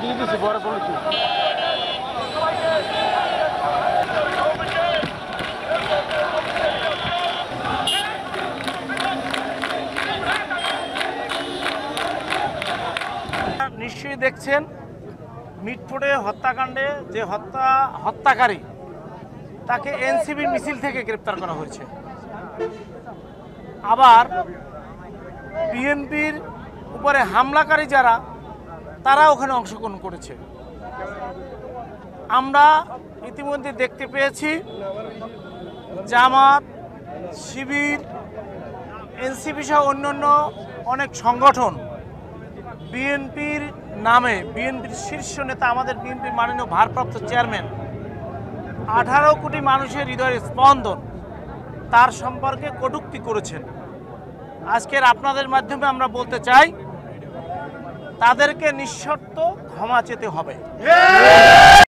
দিয়ে দিছি বড় বলেছি নিশ্চয়ই দেখছেন মিটফোর্ডে হত্যাকাণ্ডে যে হত্যাকারী তাকে এনসিবির মিছিল থেকে গ্রেপ্তার করা হয়েছে। আবার বিএনপির উপরে হামলাকারী যারা তারা ওখানে অংশগ্রহণ করেছে। আমরা ইতিমধ্যে দেখতে পেয়েছি জামাত, শিবির, এনসিপি সহ অন্যান্য অনেক সংগঠন বিএনপির নামে, বিএনপির শীর্ষ নেতা আমাদের বিএনপির মাননীয় ভারপ্রাপ্ত চেয়ারম্যান 18 কোটি মানুষের হৃদয়ের স্পন্দন তার সম্পর্কে কটূক্তি করেছেন। আজকের আপনাদের মাধ্যমে আমরা বলতে চাই তাদেরকে নিঃশর্ত ক্ষমা চেতে হবে।